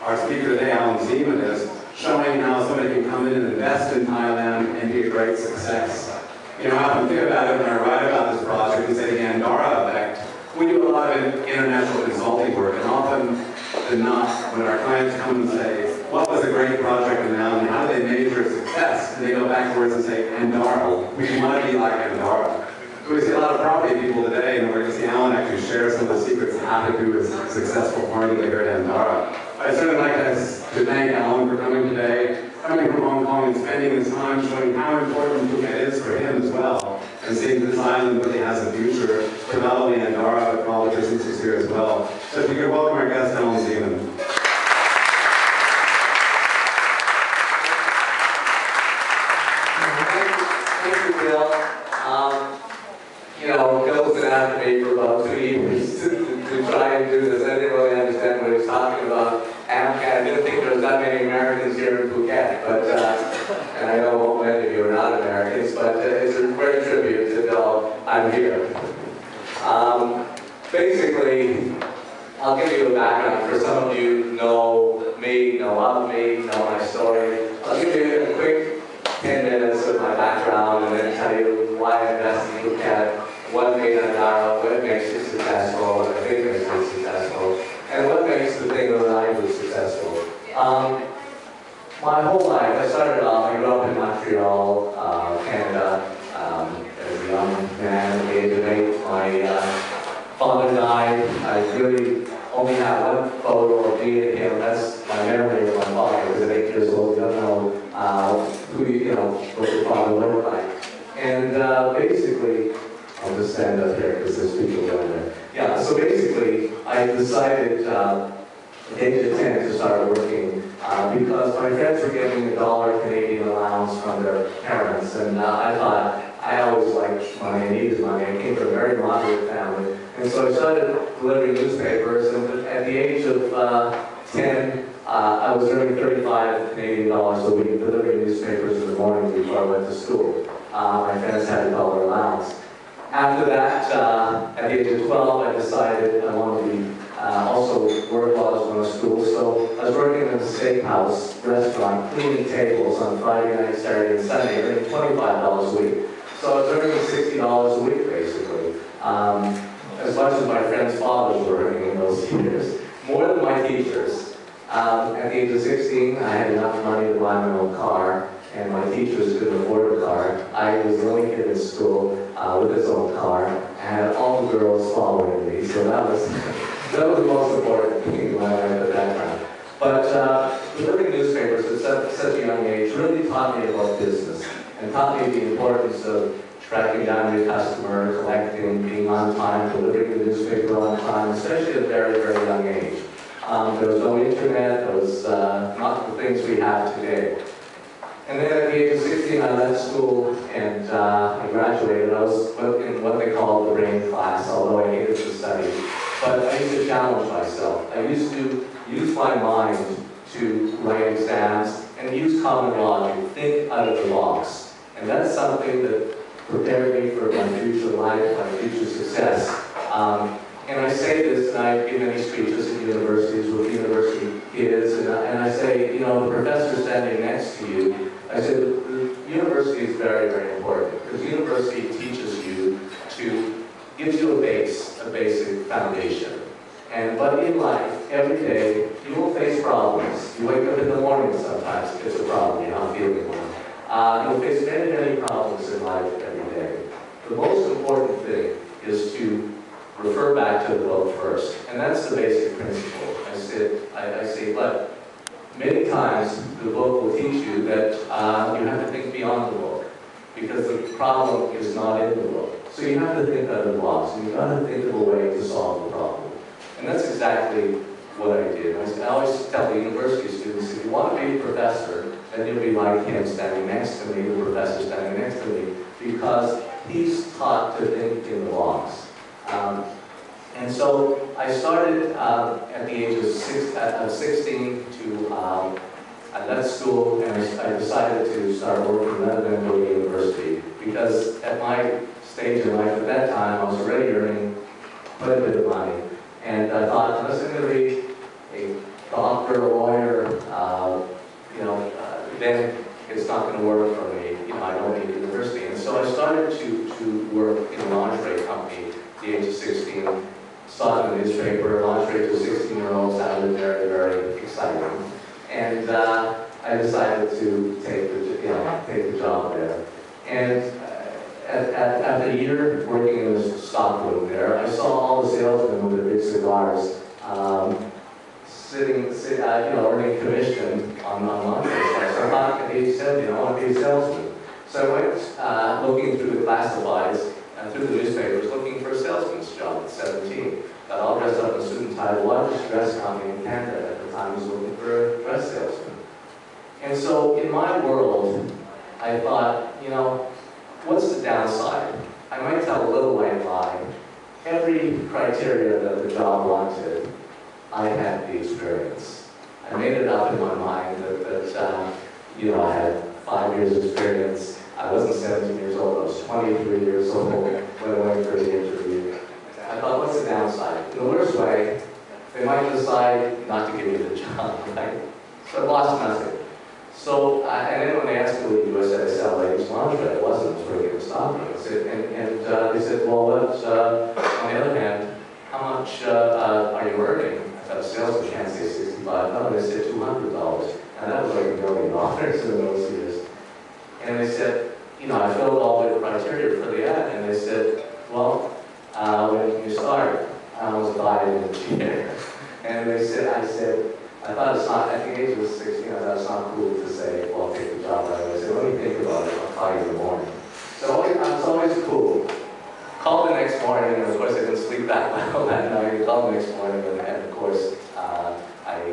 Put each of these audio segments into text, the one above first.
Our speaker today, Allan Zeman, is showing how somebody can come in and invest in Thailand and be a great success. You know, I often think about it when I write about this project and say the Andara effect. We do a lot of international consulting work, and often than not, when our clients come and say, what was a great project in Thailand, and how do they measure success? And they go backwards and say, Andara. We want to be like Andara. So we see a lot of property people today, and we're going to see Allan actually share some of the secrets of how to do a successful party here at Andara. I'd certainly like to thank Allan for coming today, coming from Hong Kong and spending his time showing how important Phuket is for him as well, and seeing this island really has a future, developing Andara, but all the businesses here as well. So if you could welcome our guest, Allan Zeman. Thank you, Bill. You know, Bill's been after me for about 2 years to try and do this. I didn't really understand what he was talking about. AmCham, I didn't think there was that many Americans here in Phuket, but, and I know many of you are not Americans, but it's a great tribute to Bill. I'm here. Basically, I'll give you a background. For some of you know me, know of me, know my story. I'll give you a quick 10 minutes of my background and then tell you why I invest in Phuket, what made Andara, what makes it successful, what I think makes it successful, and what makes the thing that I do successful. My whole life, I started off, I grew up in Montreal, Canada, as a young man at the age of 8. My father died. I really only have one photo of me and him. That's my memory of my father. Because at 8 years old, you don't know what your father looked like. And basically, I'll just stand up here because there's people down there. Yeah, so basically, I decided at the age of 10 to start working because my friends were getting $1 Canadian allowance from their parents, and I thought I always liked money, I needed money. I came from a very moderate family, and so I started delivering newspapers, and at the age of 10, I was earning 35 Canadian dollars a week delivering newspapers in the morning before I went to school. My friends had $1 allowance. After that, at the age of 12, I decided I wanted to also work while I was going to school. So I was working in a steakhouse restaurant, cleaning tables on Friday night, Saturday, and Sunday, earning $25 a week. So I was earning $60 a week, basically, as much as my friends' fathers were earning in those years, more than my teachers. At the age of 16, I had enough money to buy my own car, and my teachers couldn't afford a car. I was the only kid in school with his own car, and all the girls following me, so that was the most important thing in my life at that time. But delivering newspapers at such a young age really taught me about business, and taught me the importance of tracking down your customer, collecting, being on time, delivering the newspaper on time, especially at a very, very young age. There was no internet, there was not the things we have today. And then at the age of 16, I left school and I graduated. I was in what they call the brain class, although I hated to study. But I used to challenge myself. I used to use my mind to write exams and use common logic, think out of the box. And that's something that prepared me for my future life, my future success. And I say this, and I give many speeches at universities with university kids, and I say, you know, the professor standing next to you, I said, the university is very, very important, because university teaches you gives you a basic foundation. But in life, every day, you will face problems. You wake up in the morning sometimes if it's a problem, you're not feeling well. You'll face many, many problems in life every day. The most important thing is to refer back to the book first. And that's the basic principle. I say, but many times the book will teach you that you have to think beyond the book, because the problem is not in the book. So you have to think out of the box, and you've got to think of a way to solve the problem. And that's exactly what I did. I always tell the university students, if you want to be a professor, then you'll be like him standing next to me, the professor standing next to me, because he's taught to think in the box. And so I started at the age of 16 to, I left school and I decided to start working rather than go to university, because at my stage in life at that time, I was already earning quite a bit of money. And I thought, unless I'm going to be a doctor, a lawyer, then it's not going to work for me. You know, I don't need university. And so I started to work in a lingerie company at the age of 16. Saw it in the newspaper, lingerie to 16-year-olds sounded very, very exciting. And I decided to take the job there. And after a year working in the stockroom there, I saw all the salesmen with their big cigars earning commission on lingerie. So I thought at age 17, I want to be a salesman. So I went looking through the classifieds and through the newspapers, looking for a salesman's job at 17. Got all dressed up in a suit and tie. The largest dress company in Canada at the time was looking for a dress salesman. And so in my world, I thought, you know, what's the downside? I might tell a little white lie. Every criteria that the job wanted, I had the experience. I made it up in my mind that I had 5 years experience. I wasn't 17 years old, I was 23 years old when I went for the interview. I thought, what's the downside? In the worst way, they might decide not to give me the job, right? So I lost nothing. So, and then when they asked me what you do, I said, I sell ladies' lingerie. I wasn't, I was working in stocking. I said, and they said, well, on the other hand, how much are you earning? I thought a salesman can't say $65. They said $200. And that was like $1 million in those years. And they said, you know, I filled all the criteria for the ad, and they said, well, when can you start? I was dying in the chair. And I said, I thought it's not, at the age of 16, I thought it's not cool to say, well, I'll take the job right away. I said, let me think about it, I'll call you in the morning. So I was always cool. Called the next morning, and of course I didn't sleep that well that night. I called the next morning, and of course, I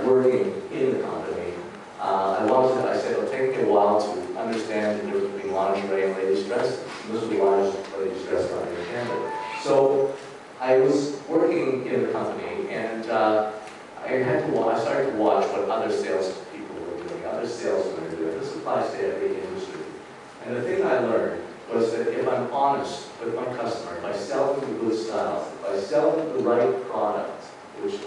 working in the company, I said, it'll take me a while to understand the difference between lingerie and ladies' dress. This was the ladies' dress company in Canada. So I was working in the company, and I started to watch what other salespeople were doing, other salesmen were doing. This applies to every industry. And the thing I learned was that if I'm honest with my customer, if I sell them the good style, if I sell them the right product, which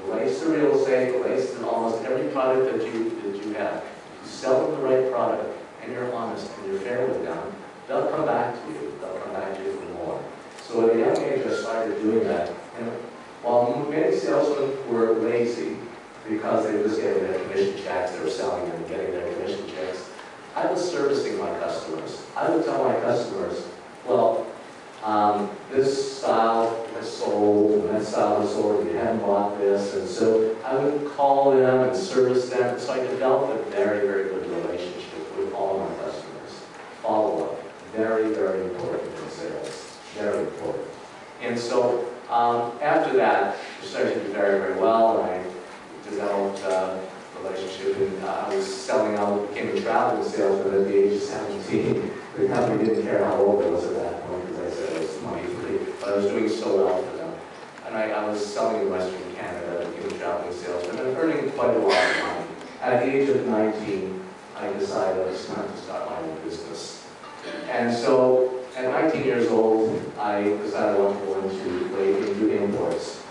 relates to real estate, relates to almost every product that you have, if you sell them the right product and you're honest and you're fair with them, they'll come back to you. They'll come back to you for more. So at a young age, I started doing that. And while many salesmen were lazy because they were just getting their commission checks, they were selling and getting their commission checks, I was servicing my customers. I would tell my customers, well, this style has sold, and that style has sold, you haven't bought this. And so I would call them and service them. So I developed a very, very good relationship with all my customers. Follow-up, very, very important in sales, very important. And so after that, it started to do very, very well, and I developed a relationship, and I was selling out, became a traveling salesman at the age of 17. The company didn't care how old I was at that point, because I said it was money free, but I was doing so well for them. And I was selling in Western Canada, became a traveling salesman, and earning quite a lot of money. At the age of 19, I decided it was time to start my own business. And so, at 19 years old, I decided I wanted to go into imports,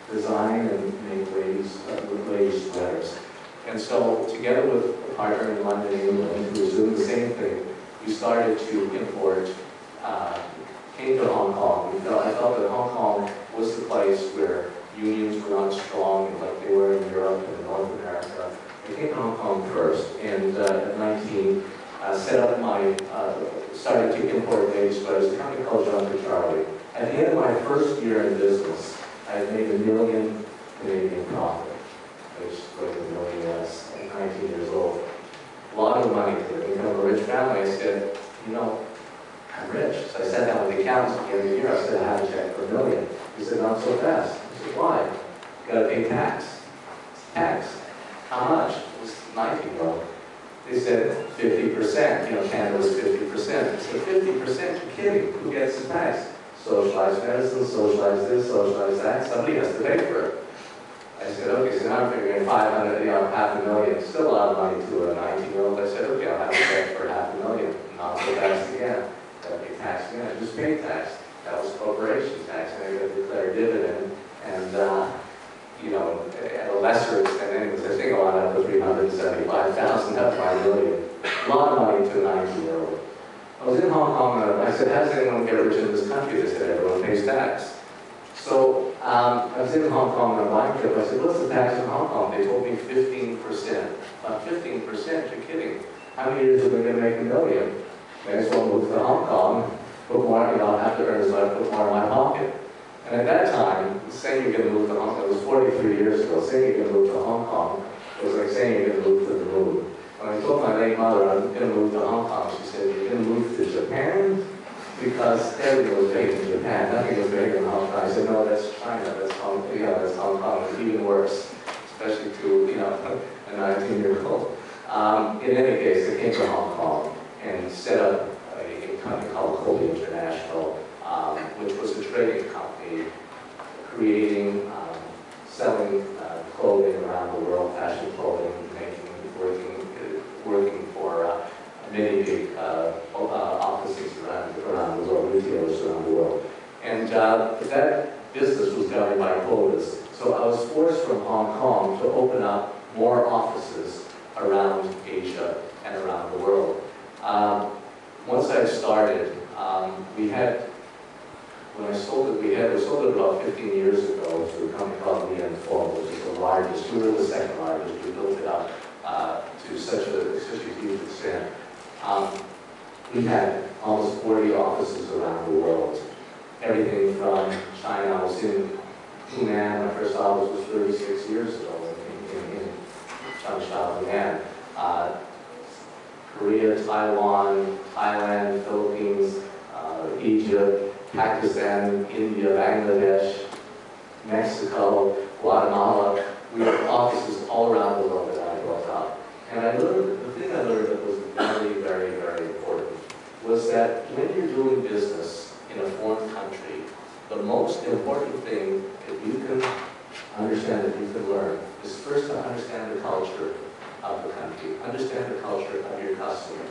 design and make ladies' sweaters. And so, together with a partner in London, England, who was doing the same thing, we started to import, came to Hong Kong. I felt that Hong Kong was the place where unions were not strong like they were in Europe and North America. I came to Hong Kong first, and at 19, started to import ladies' sweaters, a company called CherngTalay. At the end of my first year in business, I had made $1 million Canadian profit, which was $1 million US at 19 years old. A lot of money for me from a rich family. I said, you know, I'm rich. So I sat down with the accountants at the end of the year. I said, I have a check for $1 million. He said, not so fast. I said, why? You got to pay tax. Tax. How much? It was 19-year-old. They said 50%. You know, Canada was 50%. I said, 50%? You're kidding. Who gets the tax? Socialized medicine, socialized this, socialized that. Somebody has to pay for it. I said, okay, so now I'm figuring 500, you know, $500,000. Still a lot of money to a 19-year-old. I said, okay, I'll have a check for $500,000. Not so fast again. Got to pay tax again. I just paid tax. That was corporation tax, and I got to declare dividend. And, you know, at a lesser extent, anyways, I think I wound up with $375,000, not $5 million. A lot of money to a 19-year-old. I was in Hong Kong, and I said, how does anyone get rich in this country? They said, everyone pays tax. So I was in Hong Kong on a bike trip. I said, what's the tax in Hong Kong? They told me 15%. About 15%? You're kidding. How many years are we going to make $1 million? May as well move to Hong Kong, put more, you know, have to earn so I put more in my pocket. And at that time, saying you're going to move to Hong Kong, it was 43 years ago, saying you're going to move to Hong Kong was like saying you're going to move to the moon. When I told my late mother I'm going to move to Hong Kong, she said, you're going to move to Japan? Because everything was made in Japan, nothing was made in Hong Kong. I said, no, that's China, that's Hong Kong, you know, that's Hong Kong. It's even worse, especially to, you know, a 19-year-old. In any case, I came to Hong Kong and set up a company called Kobe International, which was a trading company creating, selling clothing around the world, fashion clothing, working for many big offices around the world, retailers around the world. And that business was governed by quotas. So I was forced from Hong Kong to open up more offices around Asia and around the world. Once I started, when I sold it, we sold it about 15 years ago to a company called Form, which is the largest. We were the second largest. We built it up to such a huge extent. We had almost 40 offices around the world. Everything from China. I was in Hunan. My first office was 36 years ago in Changsha, Hunan. Korea, Taiwan, Thailand, Philippines, Egypt, Pakistan, India, Bangladesh, Mexico, Guatemala. We have offices all understand that you can learn is first to understand the culture of the country, understand the culture of your customer.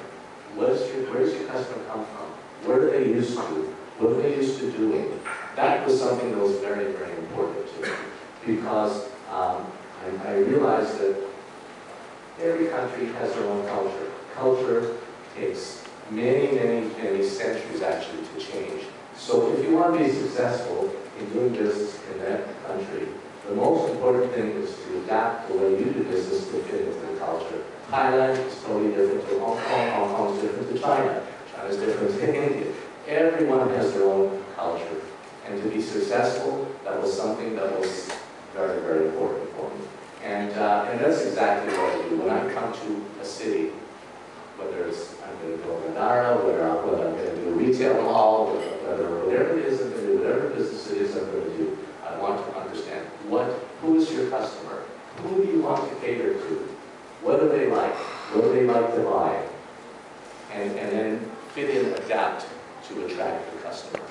Where does your customer come from? What are they used to? What are they used to doing? That was something that was very, very important to me because I realized that every country has their own culture. Culture takes many, many, many centuries actually to change. So if you want to be successful in doing business in that country, the most important thing is to adapt the way you do business to fit into the culture. Thailand is totally different to Hong Kong, Hong Kong is different to China, China is different to India. Everyone has their own culture. And to be successful, that was something that was very, very important for me. And that's exactly what I do. When I come to a city, whether it's I'm going to go to Andara, whether I'm going to do a retail mall, whatever it is I'm going to do, whatever business it is I'm going to do, I want to understand who is your customer? Who do you want to cater to? What do they like? What do they like to buy? And then fit in, adapt to attract the customer.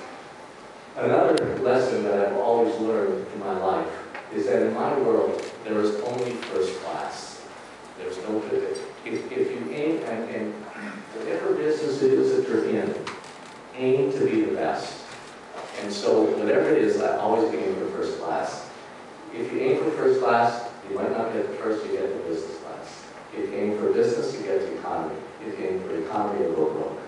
Another lesson that I've always learned in my life is that in my world, there is only first class. There's no critic. If you aim, and whatever business it is that you're in, aim to be the best. And so whatever it is, I always aim for first class. If you aim for first class, you might not get the first, you get the business class. If you aim for business, you get the economy. If you aim for economy, you'll go broke.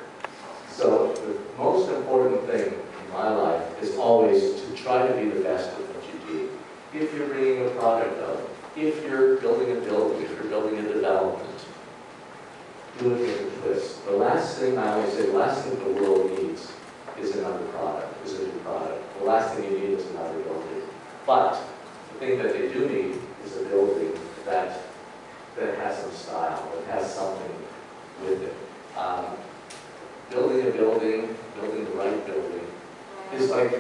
So the most important thing in my life is always to try to be the best at what you do. If you're bringing a product out, if you're building a building, if you're building a development, do it with a twist. The last thing I always say, the last thing the world needs is another product, is a new product. The last thing you need is another building. But the thing that they do need is a building that has some style, that has something with it. Building a building, building the right building, is like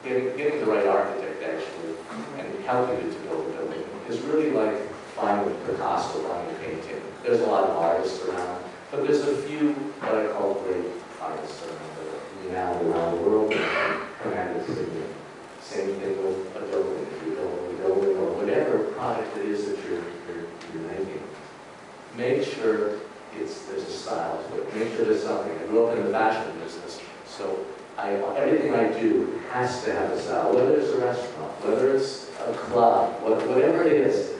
getting the right architect actually, and helping you to build a building. Is really like buying a Picasso, buying a painting. There's a lot of artists around, but there's a few what I call great artists around the world and command the city. Same thing with a building. If you're building a building or whatever product it is that you're making, make sure there's a style to it. Make sure there's something. I grew up in the fashion business, so everything I do has to have a style. Whether it's a restaurant, whether it's a club, whatever it is,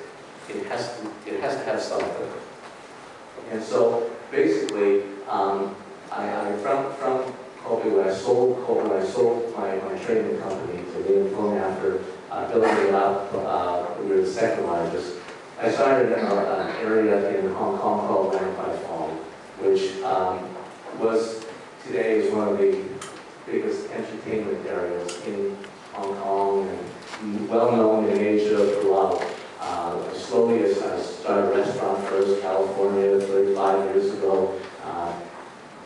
it has to have something. And so basically, from Kobe, when I sold my trading company to Liam Fung after building it up, we were the second largest. I started an area in Hong Kong called Bangkok, which today is one of the biggest entertainment areas in Hong Kong and well known in Asia throughout. Slowly, as I started a restaurant first, California, 35 years ago,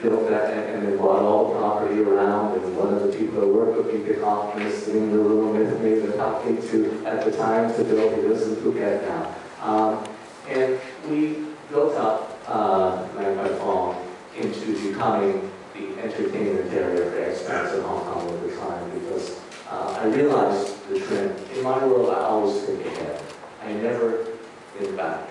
built that and then bought all the property around. And one of the people that worked with me could often sitting in the room with me that helped me at the time to build. He lives in Phuket now. And we built up Bangkok into becoming the entertainment area for expats in Hong Kong at the time because I realized the trend. In my world, I always think ahead. I never think back.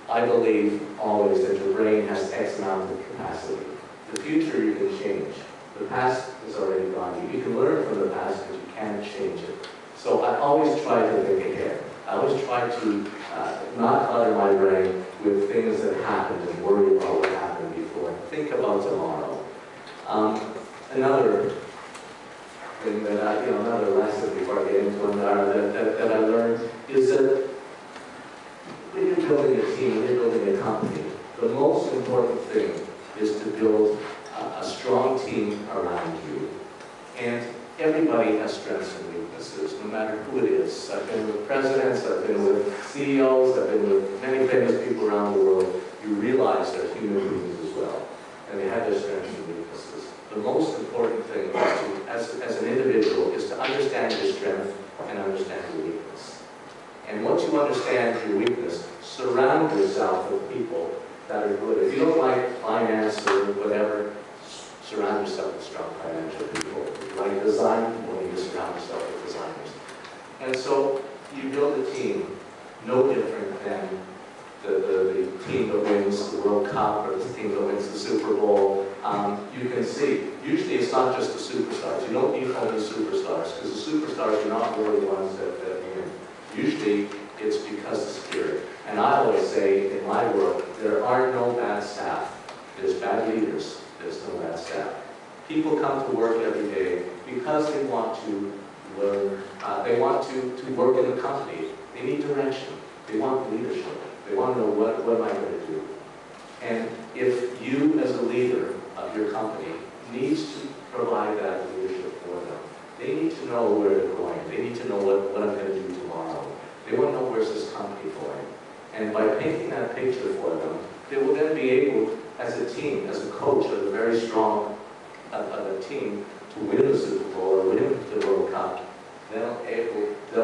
I believe always that your brain has X amount of capacity. The future you can change. The past is already gone. You can learn from the past, but you can't change it. So I always try to think ahead. I always try to not clutter my brain with things that happened and worry about what happened before. Think about tomorrow. Another thing that another lesson before I get into Andara that I learned is that when you're building a team, when you're building a company, the most important thing is to build a strong team around you. And everybody has strengths and weaknesses, no matter who it is. I've been with presidents, I've been with CEOs, I've been with many famous people around the world. You realize they're human beings as well, and they have their strengths and weaknesses. The most important thing is as an individual, is to understand your strength and understand your weakness. And once you understand your weakness, surround yourself with people that are good. If you don't like finance or whatever, surround yourself with strong financial people. If you like design, well, you just surround yourself with designers. And so you build a team no different than the team that wins the World Cup or the team that wins the Super Bowl. You can see, usually it's not just the superstars. You don't need only superstars, because the superstars are not really the ones that win. Usually it's because of spirit. And I always say in my work, there are no bad staff. There's bad leaders, there's no bad staff. People come to work every day because they want to learn, they want to work in the company. They need direction, they want leadership. They want to know what am I going to do. And if you as a leader of your company needs to provide that leadership for them, they need to know where they're going. They need to know what I'm going to do tomorrow. They want to know where's this company going. And by painting that picture for them, they will then be able, as a team, as a coach of a very strong of a team, to win the Super Bowl or win the World Cup. They'll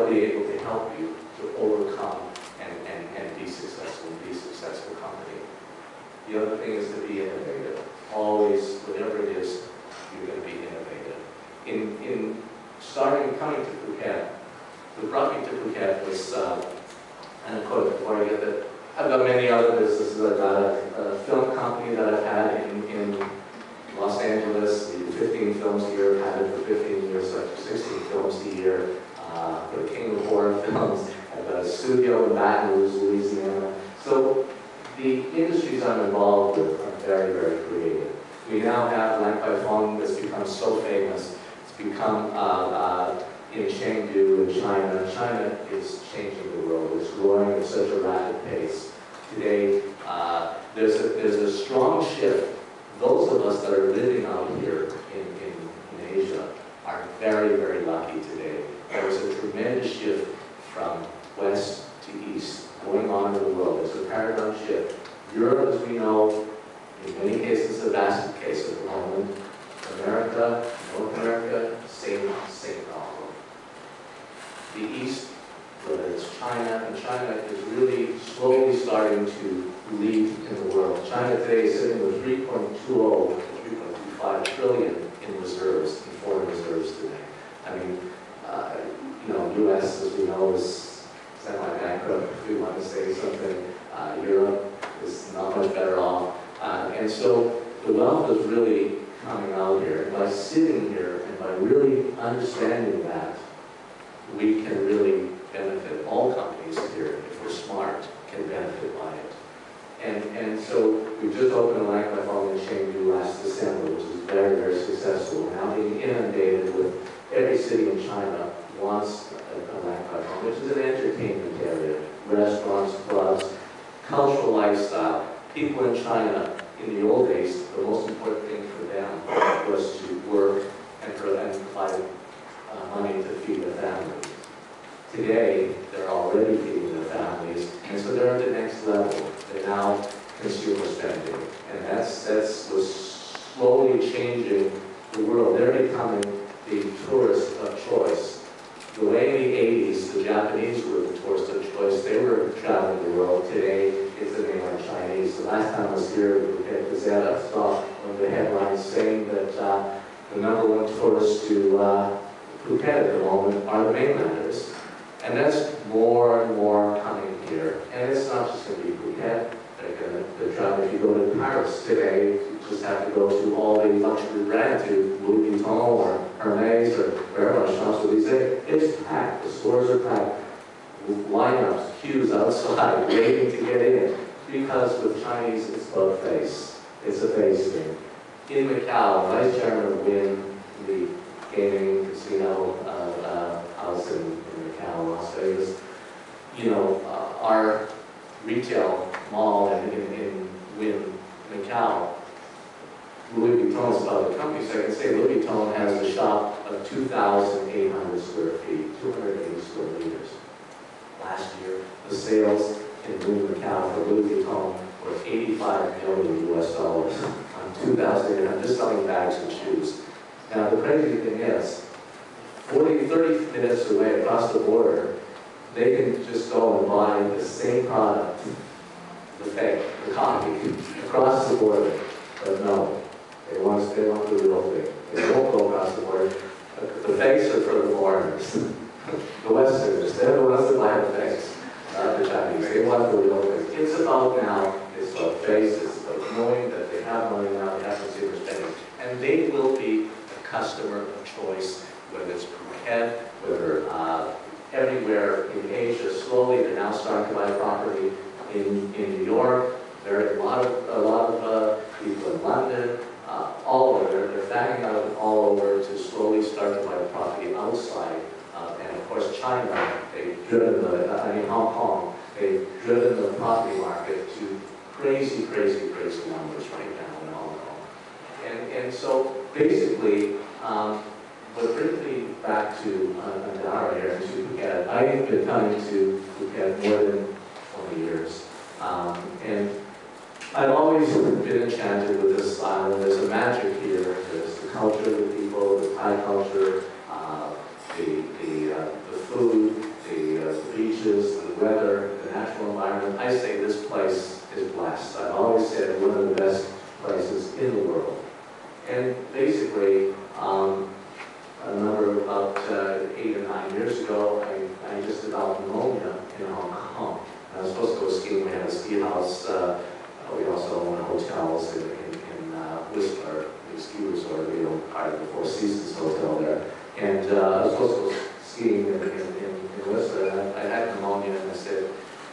be able to help you to overcome and be successful company. The other thing is to be innovative. Always, whatever it is, you're going to be innovative. In coming to Phuket, what brought me to Phuket was, and of course, before I get that, I've got many other businesses. I've got a film company that I've had in Los Angeles. We do 15 films a year. I've had it for 15 years, so I do 16 films a year. For the King of Horror Films. I've got a studio in Baton Rouge, Louisiana. So the industries I'm involved with are very, very creative. We now have Lang Pai Fong that's become so famous. It's become in Chengdu in China. China is changing the world. It's growing at such a rapid pace. Today, there's a strong shift. Those of us that are living out here in Asia are very, very lucky today. There's a tremendous shift from west to east going on in the world. There's a paradigm shift. Europe, as we know, in many cases, a basket case at the moment. America, North America, same problem. The East, whether it's China, and China is really slowly starting to lead in the world. China today is sitting with 3.20 to 3.25 trillion in reserves, in foreign reserves today. I mean, U.S., as we know, is semi-bankrupt, if we want to say something. Europe is not much better off. And so the wealth is really coming out here. And by sitting here and by really understanding that, we can really benefit. All companies here, if we're smart, can benefit by it. And so we just opened a Lang Pai Fong in Chengdu last December, which is very, very successful. Now being inundated with every city in China wants a Lang Pai Fong, which is an entertainment area, restaurants, clubs, cultural lifestyle. People in China, in the old days, the most important thing for them was to work and provide money to feed their families. Today, they're already feeding their families, and so they're at the next level. They're now consumer spending, and that's what's slowly changing the world. They're becoming the tourist of choice. The way in the 80s, the Japanese were the tourist of choice. They were traveling the world. Today, it's the mainland Chinese. The last time I was here in Phuket, I saw one of the headlines saying that the #1 tourist to Phuket at the moment are the mainlanders. And that's more and more coming here. And it's not just going to be Phuket. They're traveling. If you go to Paris today, you just have to go to all the luxury brands, to Louis Vuitton or Hermes or wherever, Champs-Élysées. It's packed. The stores are packed. Lineups, queues outside, waiting to get in. Because with Chinese, it's about face. It's a face thing. In Macau, Vice Chairman of Wynn, the gaming casino house in Macau, Las Vegas, our retail mall in Wynn, Macau, Louis Vuitton is about the company, so I can say Louis Vuitton has a shop of 2,800 square feet, 280 square meters. Last year, the sales in Wynn, Macau for Louis Vuitton were $85 million US on 2,800, just selling bags and shoes. Now, the crazy thing is, 30 minutes away across the border, they can just go and buy the same product, the fake, the copy, across the border. But no, they want the real thing. They won't go across the border. The fakes are for the foreigners. The Westerners, they're the ones that buy the things, not the Chinese. They want the real things. It's about now, it's about face, it's about knowing that they have money now, they have consumer spending, and they will be the customer of choice, whether it's Phuket, whether everywhere in Asia. Slowly, they're now starting to buy property in New York. There are a lot of people in London, all over. They're fanning out all over to slowly start to buy property outside. And of course, China, they've driven Hong Kong, they've driven the property market to crazy, crazy, crazy numbers right now in Hong Kong. And so basically, what brings me back to Andara here, to Phuket, I've been coming to Phuket more than 20 years. And I've always been enchanted with this island. There's a magic here. There's the culture of the people, the Thai culture, the food, the beaches, the weather, the natural environment. I say this place is blessed. I've always said one of the best places in the world. And basically, I remember about 8 or 9 years ago, I just developed pneumonia in Hong Kong. I was supposed to go skiing. We had a ski house. We also own hotels in Whistler, the ski resort. We own part of the Four Seasons Hotel there. And I was supposed to go skiing in Whistler. And I had pneumonia, and I said,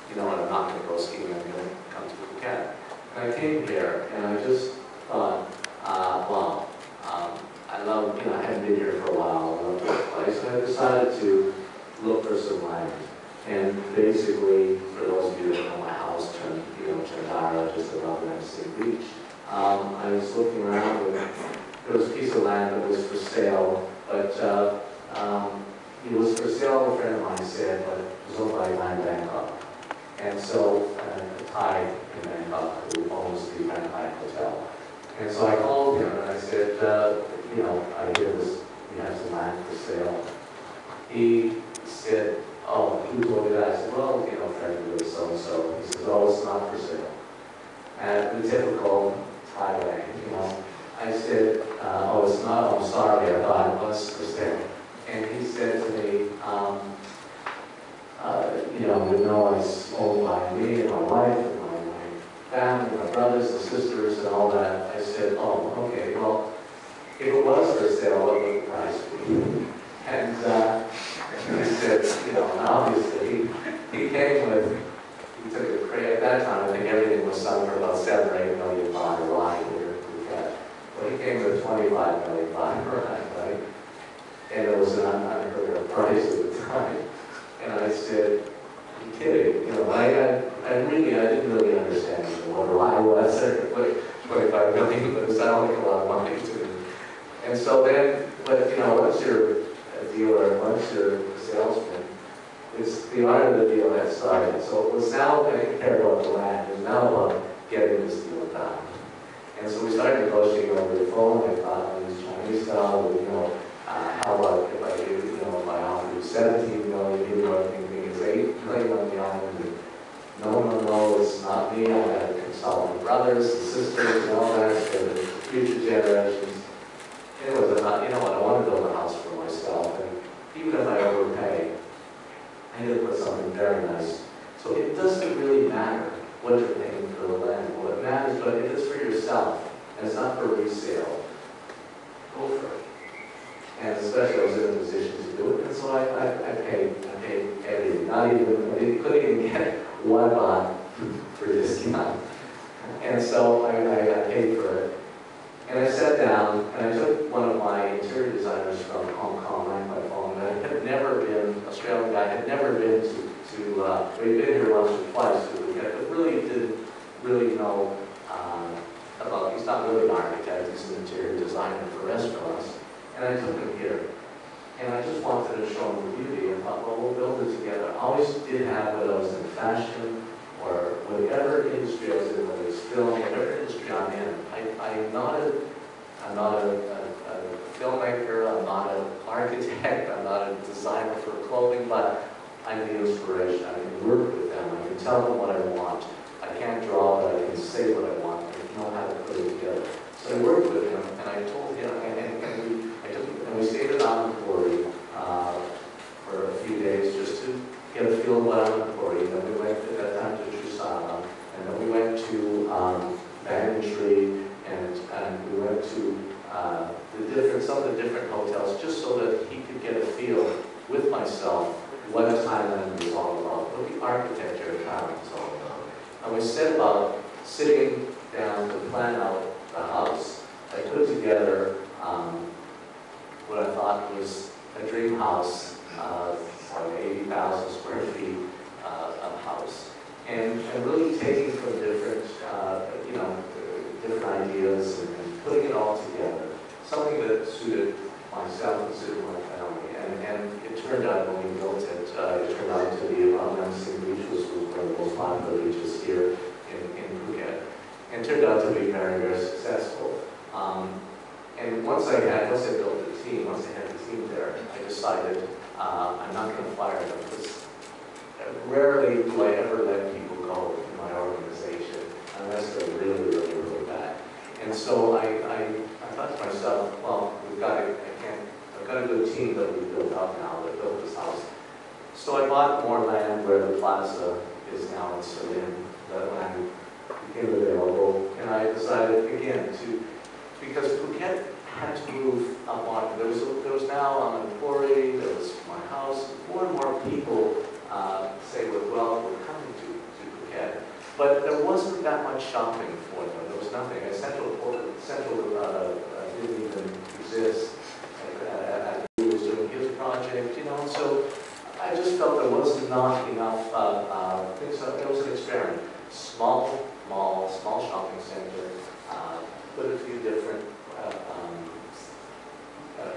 you know what, I'm not going to go skiing. I'm going to come to Phuket. And I came here, and I just thought, wow, I love, I hadn't been here for a while. I love this place. And I decided to look for some land. And basically, for those of you that know my house, CherngTalay, just above Venice Beach, I was looking around, and there was a piece of land that was for sale, but it was for sale, a friend of mine said, but it was owned by a guy in Bangkok. And so, a Thai in Bangkok who owns the Bangkok Hotel. And so I called him and I said, I hear this, we have some land for sale. He said, oh, who told you that? I said, well, friend was so-and-so. He says, oh, it's not for sale. And the typical Thai way, I said, oh, it's not, I'm sorry, I thought it was for sale. And he said to me, it's owned by me and my wife and my family, my brothers and sisters and all that. I said, oh, okay, well, if it was for sale, what would the price be? And he said, obviously, he came with, he took a crate. At that time, I think everything was selling for about $7 or $8 million line here in Phuket. Well, he came with $25 million right? And it was an unheard of price at the time. And I said, "Are you kidding?" I didn't really understand why it was $25 million, but it sounded like a lot of money to me. And so then, once you're a dealer, once you're a salesman, it's the art of the deal that started. So it was now, I didn't care about the land, it was now about getting this deal done. And so we started negotiating over the phone. I thought, on this Chinese style, how about if I do, if I offer you $17 million, you know, thinking it's $8 million on the island. And no, it's not me. I had to consult with brothers and sisters and all that, for the future generations. It was about, I want to build a house for myself, and even if I overpay, I need to put something very nice. So it doesn't really matter what you're paying for the land. What matters, but if it's for yourself, and it's not for resale, go for it. And especially I was in a position to do it, and so I paid everything. I couldn't even get one baht for discount. And so I paid for it. And I sat down, and I took one of my interior designers from Hong Kong on my phone. And I had never been, Australian guy, had never been we'd been here once or twice, but really didn't really know about, he's not really an architect, he's an interior designer for restaurants. And I took him here. And I just wanted to show him the beauty, and thought, well, we'll build it together. I always did have, whether I was in fashion or whatever industry I was in, whether it's film, whatever industry I'm in. I'm not a filmmaker, I'm not an architect, I'm not a designer for clothing, but I'm the inspiration. I can work with them, I can tell them what I want. I can't draw, but I can say what I want. I know how to put it together. So I worked with him, and I told him, and we stayed at Allan for a few architecture and travel is all about. And we set about sitting down to plan out the house. I put together what I thought was a dream house, so 80,000 square feet of house, and really taking from different, different ideas and putting it all together, something that suited myself and suited my family. And it turned out when we built it, it turned out to be Allan Zeman beach, was one of the most popular beaches here in Phuket, and turned out to be very, very successful. And once I built the team, once I had the team there, I decided I'm not going to fire them, because rarely do I ever let people go in my organization unless they're really, really, really bad. And so I thought to myself, well, I've got a good team that we've built up now that built this house. So I bought more land where the plaza is now in Surin. That land became available, and I decided again because Phuket had to move up on. There was now an quarry, there was my house. More and more people say, well, we're coming to Phuket, but there wasn't that much shopping for them. There was nothing. Central didn't even exist. He was doing his project, so I just felt there was not enough things. So it was an experiment. Small mall, small shopping center, put a few different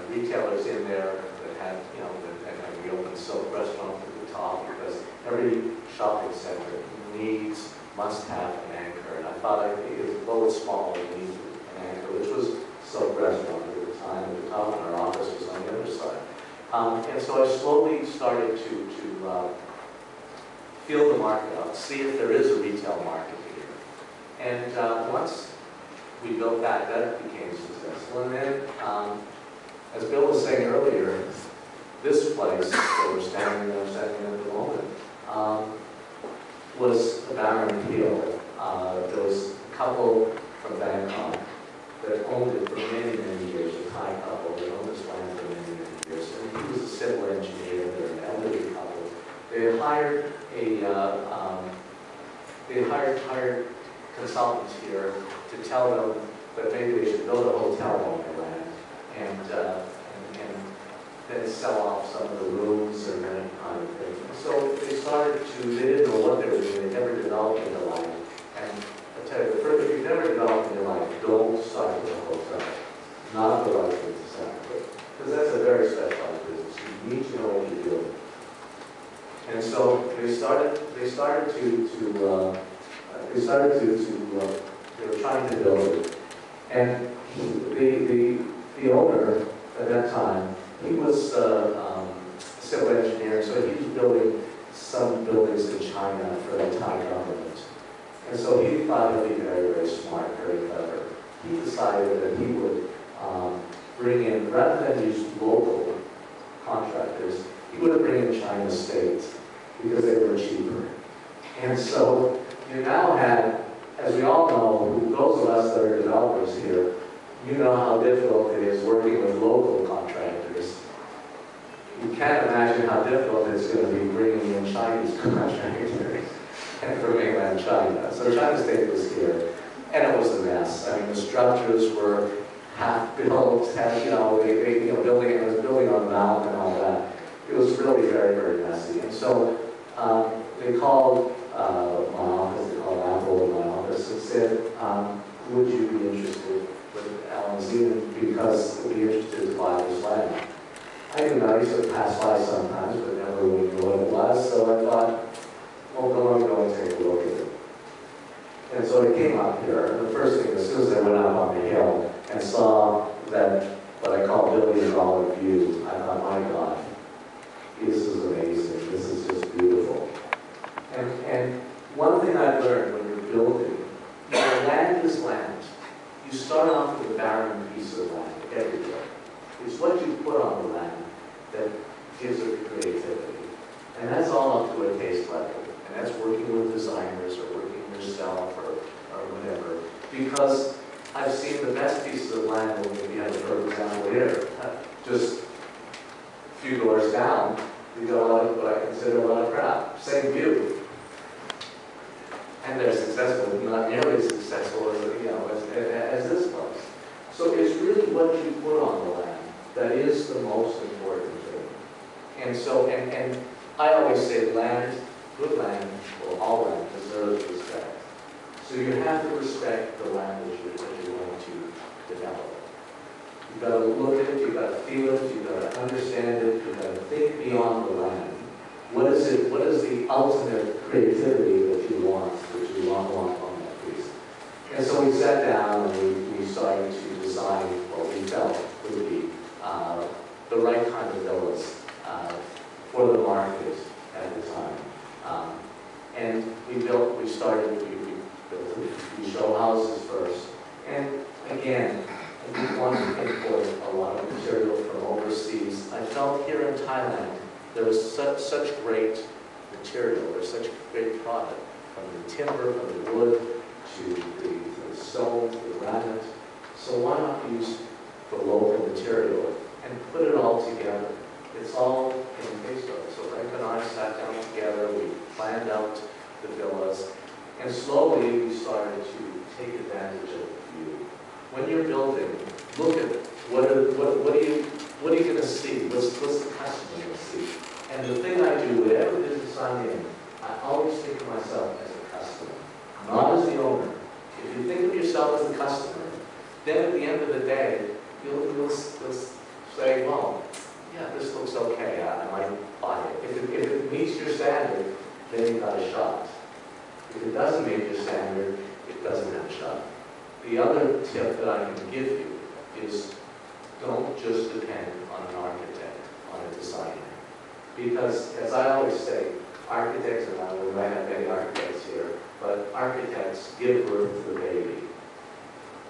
retailers in there that had, and we opened a soap restaurant at the top, because every shopping center must have an anchor. And I thought, though it's small, it needs an anchor, which was soap restaurant at the time at the top, and our office was on the other side. And so I slowly started to feel the market out, see if there is a retail market here. And once we built that became successful. And then, as Bill was saying earlier, this place that we're standing at the moment, was a barren field. There was a couple from Bangkok that owned it for many, many years, a Thai couple that owned this land for many, many years. And he was a civil engineer, they're an elderly couple. They hired hired consultants here to tell them that maybe they should build a hotel on their land and then sell off some of the rooms and that kind of thing. So they didn't know what they were doing, they never developed in their life. And I tell you, if you've never developed in your life, don't start with a hotel. Not the right thing to start with, because that's a very specialized business. You need to know what you're doing. And so they were trying to build it. And the owner at that time, he was a civil engineer, so he was building some buildings in China for the Thai government. And so he thought he'd be very, very smart, very clever. He decided that he would bring in, rather than use local contractors, he would bring in China State because they were cheaper. And so you now had, as we all know, those of us that are developers here, you know how difficult it is working with local contractors. You can't imagine how difficult it's going to be bringing in Chinese contractors and from mainland China. So China State was here, and it was a mess. I mean, the structures were half built, it was building on the mountain and all that. It was really very, very messy. And so they called my office, they called Apple in my office and said, would you be interested with Allan Zeman, because we'd be interested to buy this land. I knew I used to pass by sometimes, but never really knew what it was, so I thought, well, go and take a look at it. And so I came up here, and the first thing, as soon as I went up on the hill and saw that, what I call billion-dollar view, I thought, my God, this is amazing, this is just beautiful. And one thing I've learned when you're building, land is land. You start off with a barren piece of land everywhere. It's what you put on the land that gives it creativity. And that's all up to a taste level. And that's working with designers or working yourself or whatever. Because I've seen the best pieces of land when you have a perfect example here. Just a few doors down, you got a lot of what I consider a lot of crap. Same view. say land, good land, or all land deserves respect. So you have to respect the land that you're going to develop. You've got to look at it, you've got to feel it, you've got to understand it, you've got to think beyond the land. What is it? What is the ultimate creativity that you want on that piece? And so we sat down and we started to design what we felt would be the right kind of villas for the market at the time. And we built a few show houses first. And again, I didn't want to import a lot of material from overseas. I felt here in Thailand, there was such great material, there's such great product, from the timber, from the wood, to the stone, to the granite. So why not use the local material and put it all together? It's all in Facebook. So Frank and I sat down together, we planned out the villas, and slowly we started to take advantage of the view. When you're building, look at what are you going to see? What's the customer going to see? And the thing I do, whatever business I'm in, I always think of myself as a customer, not as the owner. If you think of yourself as the customer, then at the end of the day, you'll say, well, yeah, this looks okay, I might buy it. If it meets your standard, then you've got a shot. If it doesn't meet your standard, it doesn't have a shot. The other tip that I can give you is don't just depend on an architect, on a designer. Because, as I always say, architects, and we might have many architects here, but architects give birth to the baby,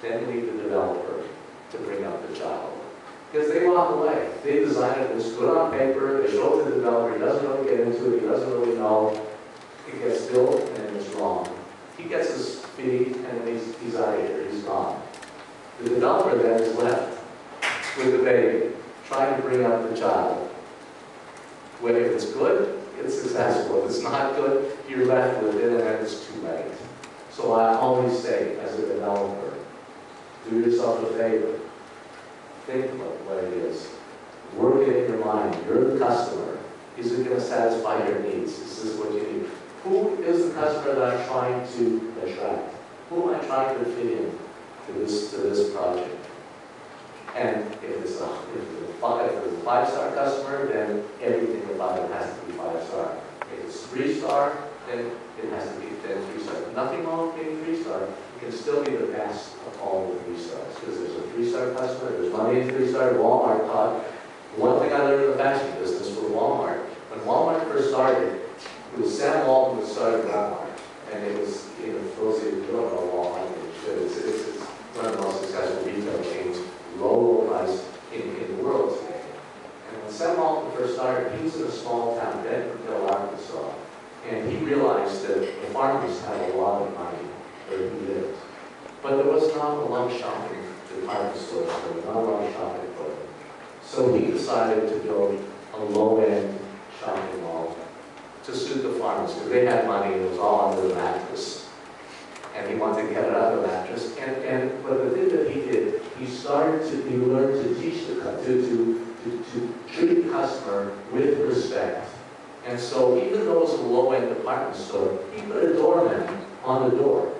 then leave the developer to bring up the child. Because they walk away. They design it, it's good on paper, they show it to the developer, he doesn't really get into it, he doesn't really know. It gets built and it's wrong. He gets his fee and then he's out of here, he's gone. The developer then is left with the baby, trying to bring up the child. When if it's good, it's successful. If it's not good, you're left with it and then it's too late. So I always say, as a developer, do yourself a favor. Think about what it is. Work it in your mind. You're the customer. Is it going to satisfy your needs? Is this what you need? Who is the customer that I'm trying to attract? Who am I trying to fit in to this project? And if it's a 5-star customer, then everything about it has to be 5-star. If it's 3-star, then it has to be 3-star. Nothing wrong with being 3-star. It can still be the best of all the 3-stars. Because there's a 3-star customer, there's money in 3-star. Walmart taught. One thing I learned in the fashion business for Walmart, when Walmart first started, it was Sam Walton who started Walmart. And it was, for those of you who don't know Walmart, it's one of the most successful retail chains, low price in the world today. And when Sam Walton first started, he was in a small town, Bedfordville, Arkansas. And he realized that the farmers had a lot of money where he lived. But there was not a lot of shopping department stores, there was not a lot of shopping for them. So he decided to build a low-end shopping mall to suit the farmers, because they had money and it was all under the mattress. And he wanted to get it out of the mattress. But the thing that he did, he learned to teach to treat the customer with respect. And so even though it was a low-end department store, he put a doorman on the door.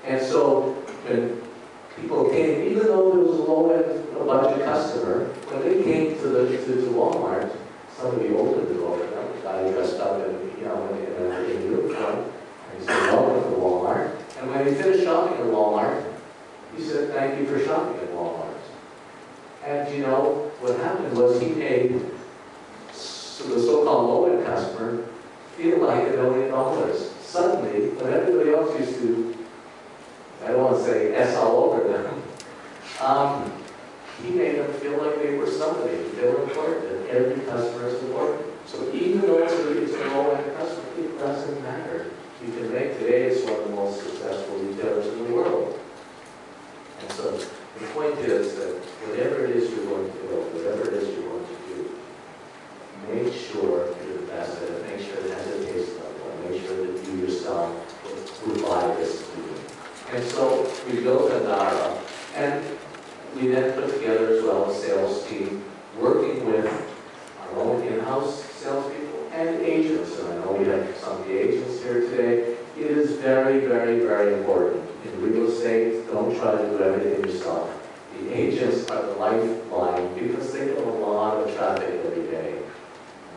And so when people came, even though there was a low-end budget customer, when they came to Walmart, somebody opened the door for them, a guy dressed up in uniform, and he said, welcome to Walmart. And when he finished shopping at Walmart, he said, thank you for shopping at Walmart. And what happened was he made the so-called low-end customer feel like $1 million. Suddenly, when everybody else used to, I don't want to say S all over them, he made them feel like they were somebody, they were important, and every customer is important. So even though it's a low-end customer, it doesn't matter. You can make today, it's one of the most successful retailers in the world. And so the point is that whatever it is you're going to build, whatever it is you're going to do, make sure you're the best at it, make sure it has a taste level, and make sure that you yourself will buy this food. And so we built Andara, and we then put together as well a sales team, working with our own in-house salespeople and agents today, it is very, very, very important. In real estate, don't try to do everything yourself. The agents are the lifeline because they get a lot of traffic every day.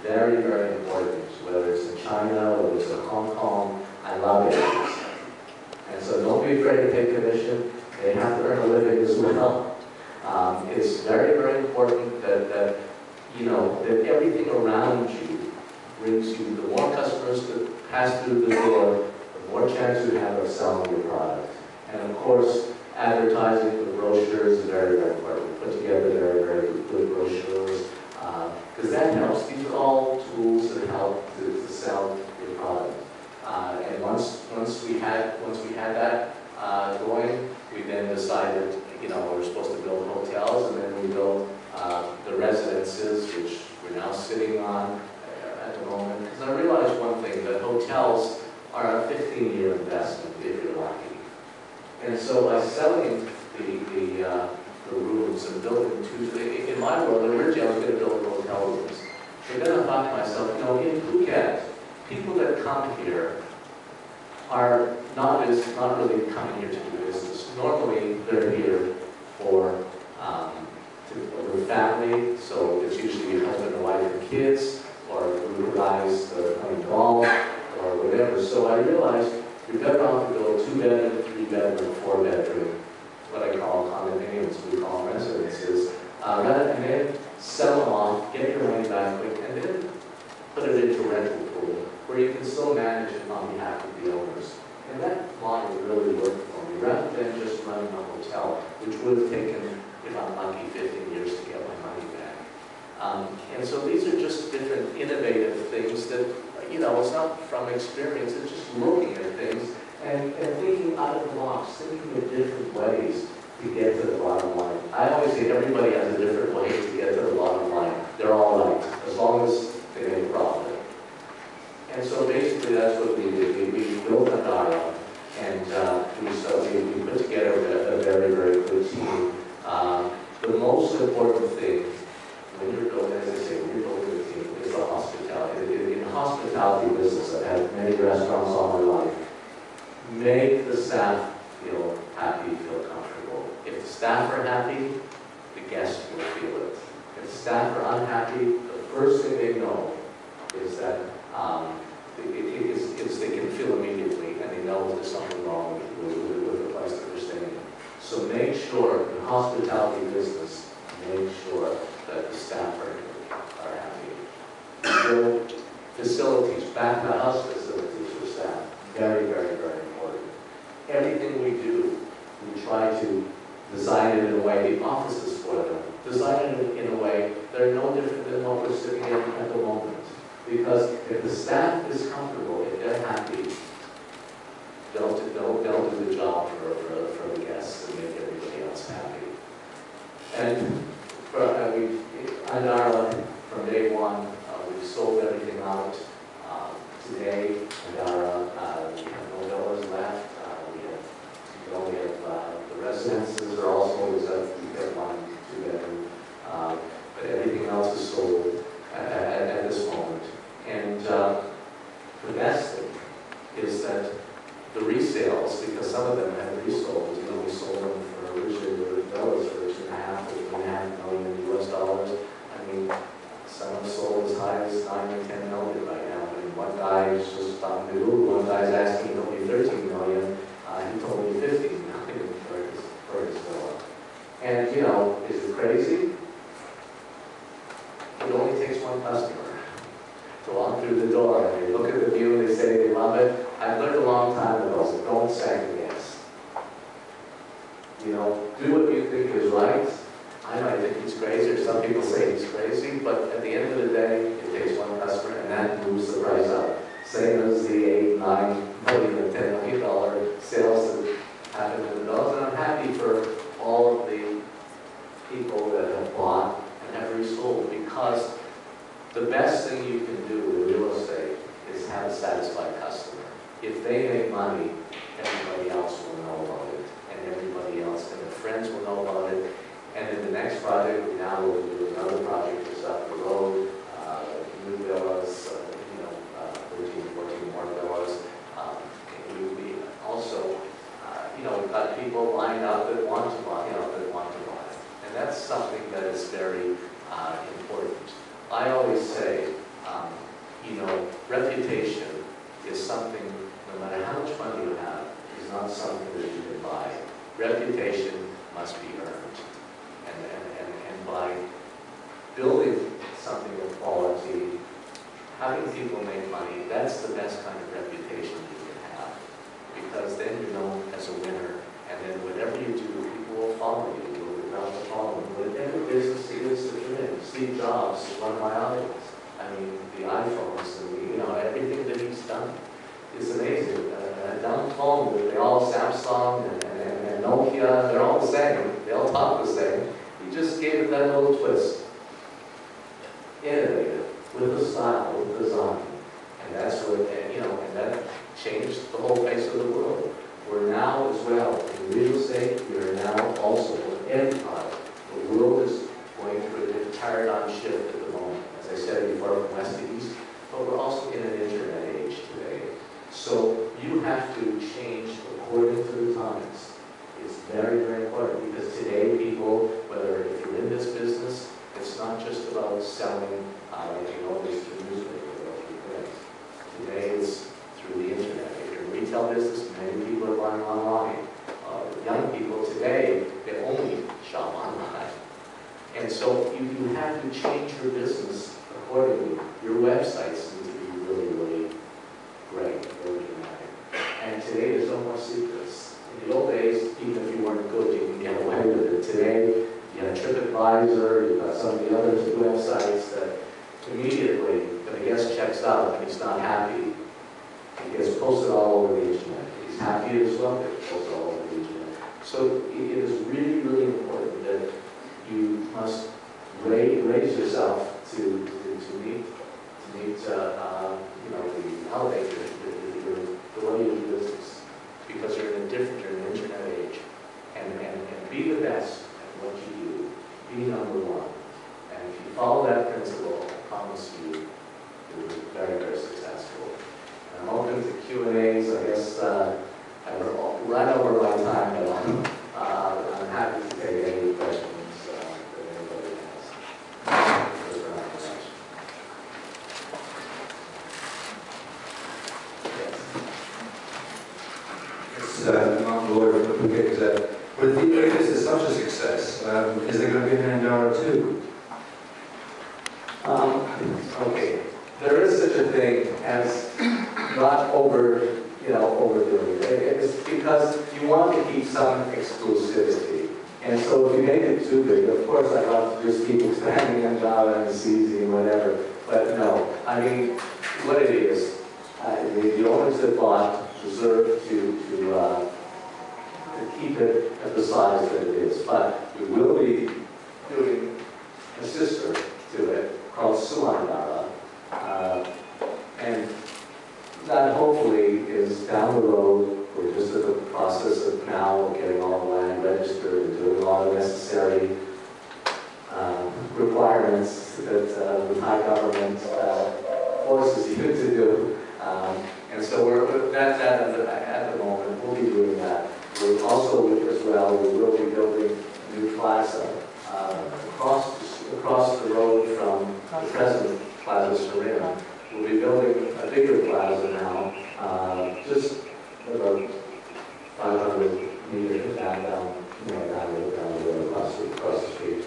Very, very important, whether it's in China, whether it's in Hong Kong, I love agents. And so don't be afraid to take commission. They have to earn a living as well. It's very, very important that you know, that everything around you brings you, the more customers that pass through the door, the more chance you have of selling your product. And of course, advertising with brochures is very, very important. Put together very, very good brochures, because that helps. These are all tools that help to sell your product. And once we had that going, we then decided, you know, we were supposed to build hotels, and then we built the residences, which we're now sitting on at the moment. Because I realized one thing, that hotels are a 15-year investment if you're lucky. And so by selling the rooms and building in my world, originally I was going to build hotel rooms. But then I thought to myself, you know, in Phuket, people that come here are not really coming here to do business. Normally, they're here for family, so it's usually a husband and wife and kids, or group guys that are playing golf, or whatever. So I realized you're better off to build 2-bedroom, 3-bedroom, 4-bedroom, what I call condominiums, we call them residences, rather than then sell them off, get your money back quick, and then put it into a rental pool, where you can still manage it on behalf of the owners. And that model really worked for me, rather than just running a hotel, which would have taken, if I'm lucky, 15 years to get my money back. And so these are just different innovative things that, you know, it's not from experience, it's just looking at things and thinking out of the box, thinking of different ways to get to the bottom line. I always say everybody has a different way to get to the bottom line. They're all right, as long as they make a profit. And so basically that's what we did. We built Andara, and we put together a very, very good team. The most important thing when you're building, as I say, when you're building a team, is the hospitality. In the hospitality business, I've had many restaurants all my life. Make the staff feel happy, feel comfortable. If the staff are happy, the guests will feel it. If the staff are unhappy, the first thing they know is that they can feel immediately, and they know there's something wrong with the place that they're staying. So make sure, in hospitality business, make sure that the staff are happy. Build facilities, back of the house facilities for staff. Very, very, very important. Everything we do, we try to design it in a way, the offices for them, design it in a way that are no different than what we're sitting in at the moment. Because if the staff is comfortable, if they're happy, they'll do the job for the guests and make everybody else happy. And Andara, from day one, we've sold everything out. Today, Andara, we have no villas left. We only have the residences are all sold, except we have 1, 2-bedroom. But everything else is sold at this moment. And the best thing is that the resales, because some of them have resold, you know, we sold them for originally villas for $2.5 million US dollars. I mean, some have sold as high as 9 or 10 million right now. I mean, one guy is just on Google, one guy's asking only 13 million. He told me 15 million for his villa. And you know, is it crazy? It only takes one customer to walk through the door, and they look at the view and they say they love it. I've learned a long time ago, so don't second guess. You know, do what you think is right. I might think he's crazy, or some people say he's crazy, but at the end of the day, it takes one customer, and that moves the price up. Same as the 8, 9 million, and $10 million sales that happen in the villas, and I'm happy for all of the people that have bought and have resold, because the best thing you can do with real estate is have a satisfied customer. If they make money, everybody else will know about it, and everybody else and their friends will know about it. And in the next project, we now will do another project just up the road, new villas, 13, 14 more villas. that is very important. I always say, reputation is something, no matter how much money you have, is not something that you can buy. Reputation must be earned. And by building something of quality, having people make money, that's the best kind of reputation you can have. Because then you're known as a winner, and then whatever you do, people will follow you. You'll develop a following. Whatever business it is that you're in, Steve Jobs is one of my idols. I mean, the iPhones and everything that he's done is amazing. Down home, they all Samsung and Nokia, they're all the same. They all talk the same. He just gave it that little twist. Innovative, with a style, with design. And that's what, and that changed the whole face of the world. We're now as well, in real estate, we are now also in every product. The world is going through a paradigm shift at the moment. As I said before, from west to east, but we're also in an internet age today. So you have to change according to the times. It's very, very important because today people, whether if you're in this business, it's not just about selling, just through newspaper or through print. Today it's through the internet. If you're in the retail business, many people are buying online. Young people today, they only shop online. And so you have to change your business accordingly. Your websites need to be really, really great, really dramatic. And today there's no more secrets. In the old days, even if you weren't good, you can get away with it. Today, you have TripAdvisor, you've got some of the other websites that immediately, when a guest checks out and he's not happy, it gets posted all over the internet. If he's happy as well, it gets posted all over the internet. So it is really, really important that you must raise yourself to elevate the way you do business, because you're in an internet age, and be the best at what you do. Be number one, and if you follow that principle, I promise you, you'll be very, very successful. And I'm open to Q&As. I guess I ran over my time, but I'm happy to take any questions. With the this is such a success, is there going to be an Andara too? Okay, there is such a thing as not overdoing it. It's because you want to keep some exclusivity. And so if you make it too big, of course I'd love to just keep expanding Andara and CZ and whatever. But no, I mean, what it is, the owners that bought deserve to keep it at the size that it is. But we will be doing a sister to it called Andara, and that hopefully is down the road. We're just at the process of now getting all the land registered and doing all the necessary requirements that the Thai government forces you to do. And so we're that at the moment. We'll be doing that. We're also, as well, we will be building a new plaza across the road from the present Plaza Surin. We'll be building a bigger plaza now, just about 500 meters down the road across the street.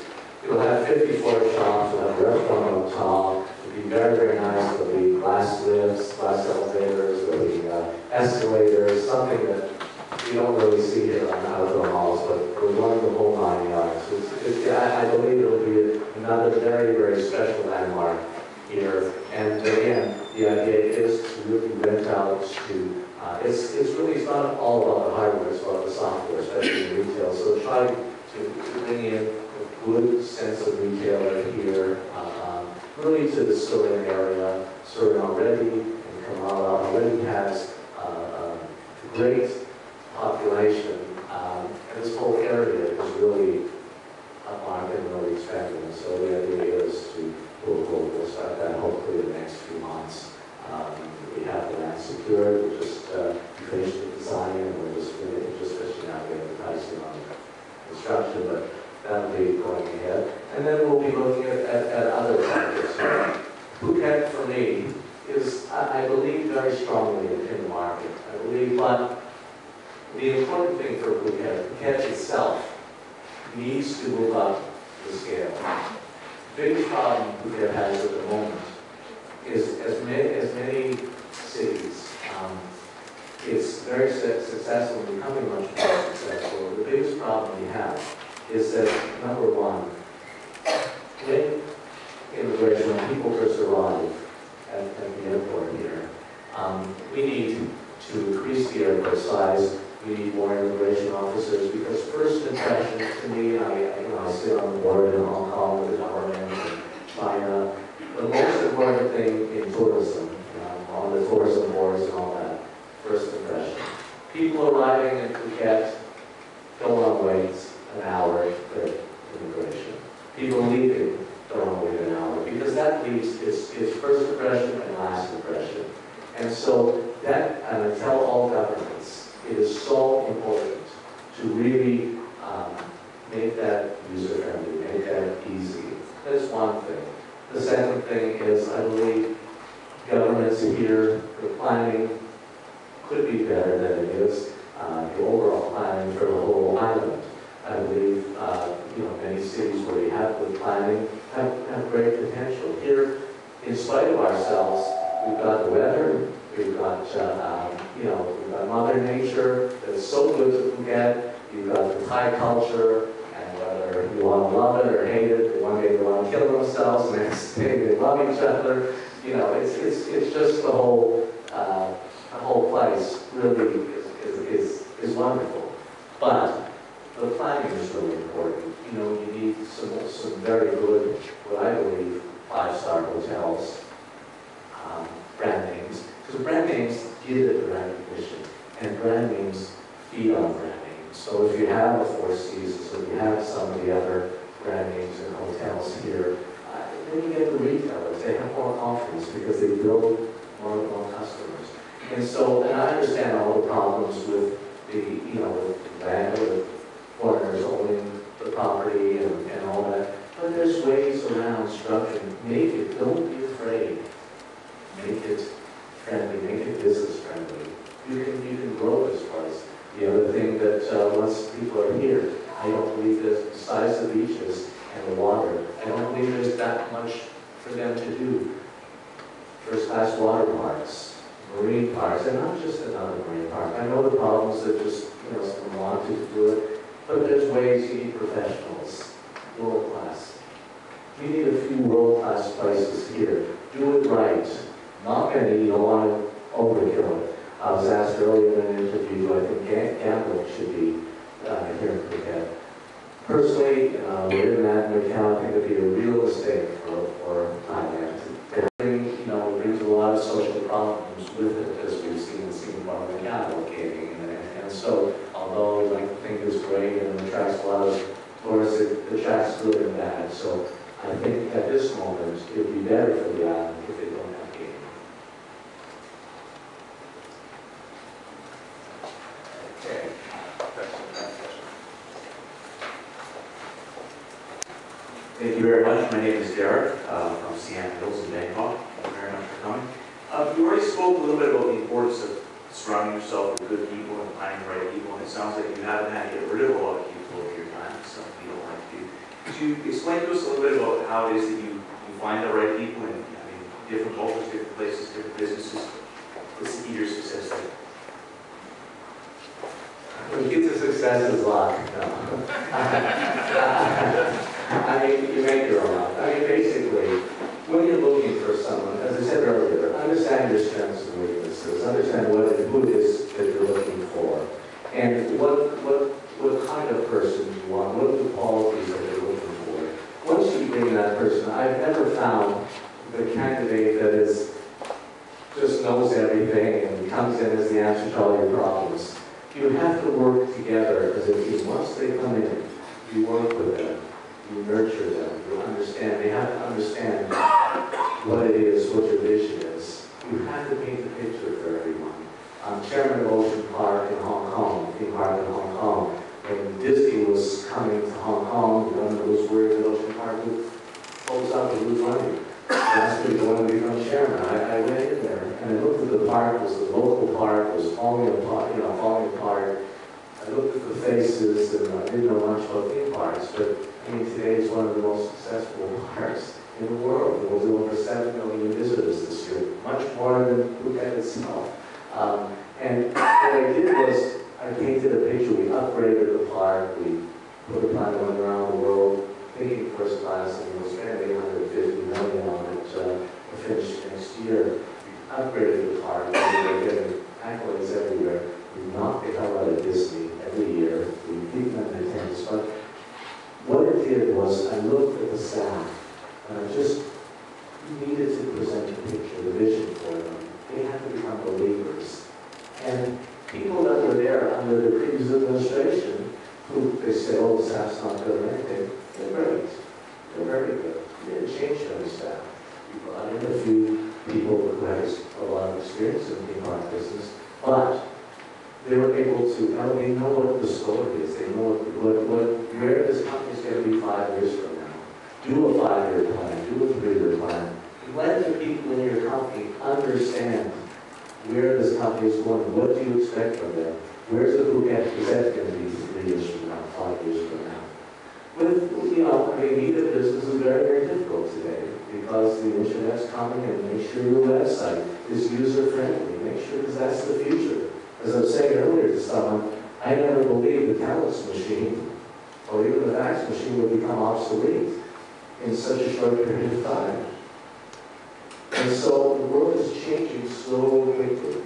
It'll have 54 shops. We'll have a restaurant on top. It'll be very, very nice. There'll be glass lifts, glass elevators. There'll be escalators. Something that you don't really see here on outdoor malls, but we're going the whole 9 yards. I believe it'll be another very, very special landmark here. And again, the idea is to really rent out to, it's not all about the hardware, it's about the software, especially in retail. So try to bring in a good sense of retailer here, really to the Surin area. Surin already, and Kamala already has a great population, and this whole area is really upmarket and really expanding. So the idea is we'll start that hopefully in the next few months. We have the land secured. We're just finished the design, and we're just finishing out getting the pricing on the construction, but that'll be going ahead. And but the important thing for Phuket itself needs to move up the scale. The biggest problem Phuket has at the moment is as many cities, it's very successful, becoming much more successful. The biggest problem we have is that, number one, when immigration, when people first arrive at the airport here, we need to increase the airport size. We need more immigration officers because first impression to me, I sit on the board in Hong Kong with the government and China. The most important thing in tourism, on the tourism boards and all that, first impression. People arriving in Phuket don't want to wait an hour for immigration. People leaving don't want to wait an hour because that leads it's first impression and last impression. And so that, and I tell all governments, it is so important to really make that user-friendly, make that easy. That's one thing. The second thing is, I believe governments here, the planning could be better than it is. The overall planning for the whole island. I believe, many cities where we have good planning have great potential. Here, in spite of ourselves, we've got the weather, we've got, we've got Mother Nature that's so good to Phuket. You've got the Thai culture, and whether you want to love it or hate it, one day they want to kill themselves, the next day they love each other. It's just the whole place really is wonderful. But the planning is really important. You need some very good, what I believe, 5-star hotels, brand names. Because brand names give it the recognition, and brand names feed on brand names. So if you have a Four Seasons, or you have some of the other brand names and hotels here, then you get the retailers. They have more confidence because they build more customers. And so, and I understand all the problems with with land, with foreigners owning the property and all that. But there's ways around structuring. Make it, don't be afraid. Make it friendly, make it business friendly. You can grow this place. The other thing that once people are here, I don't believe that besides the beaches and the water, I don't believe there's that much for them to do. First-class water parks, marine parks, and not just another marine park. I know the problems that just, someone wanted to do it, but there's ways. You need professionals, world-class. You need a few world-class places here. Do it right. Not many, you don't want to overkill it. I was asked earlier in an interview, I think gambling should be here in Phuket. Personally, we're in that account. I think it would be a real mistake for Thailand. It brings a lot of social problems with it, as we've seen in Singapore with cattle gaming. And so, although we like to think it's great and it attracts a lot of tourists, it attracts good and bad. So I think at this moment, it would be better for the island if they don't have gaming. Okay. Thank you very much. My name is Derek from Siam Hills in Bangkok. Thank you very much for coming. You already spoke a little bit about the importance of surrounding yourself with good people and finding the right people, and it sounds like you haven't had to get rid of a lot of people over your time, something you don't like to do. Could you explain to us a little bit about how it is that you find the right people in different cultures, different places, different businesses? What's the key to your success there? The key to success is luck. No. You make your own luck. Basically, when you're looking for someone, as I said earlier, understand your strengths and weaknesses. Understand who it is that you're looking for, and what kind of person you want. What are the qualities that you're looking for? Once you bring that person, I've never found the candidate that just knows everything and comes in as the answer to all your problems. You have to work together as a team. Once they come in, you work with them, you nurture them, you understand. They have to understand what it is, what your vision is. You have to paint the picture for everyone. I'm chairman of Ocean Park in Hong Kong, theme park in Hong Kong. When Disney was coming to Hong Kong, the government was worried that Ocean Park would close up and lose money. Last week, I wanted to become chairman. I went in there and I looked at the park. It was a local park. It was falling apart, falling apart. I looked at the faces and I didn't know much about theme parks, but I mean, today it's one of the most successful parks in the world. We'll do over 7 million visitors this year, much more than Phuket itself. And what I did was, I painted a picture. We upgraded the park. We put a plan going around the world, thinking first class, and we'll spend $850 million on it to finish next year. We upgraded the park. We were getting accolades everywhere. We knocked the hell out of Disney every year. We beat them in attendance. But what it did was, I looked at the staff, and I just needed to present a picture, the vision for them. They had to become believers. And people that were there under the previous administration, who they said, oh, the staff's not good or anything, they're great. They're very good. We didn't change any staff. We brought in a few people who had a lot of experience in the theme park business, but they were able to, they know what the story is. They know where this company's going to be 5 years from now. Do a 5-year plan, do a 3-year plan. Let the people in your company understand where this company is going. What do you expect from them? Where's the Phuket Gazette going to be 3 years from now, 5 years from now? Media business is very, very difficult today because the internet's coming, and make sure your website is user-friendly. Make sure, because that's the future. As I was saying earlier to someone, I never believed the telex machine or even the fax machine would become obsolete in such a short period of time. And so the world is changing so quickly.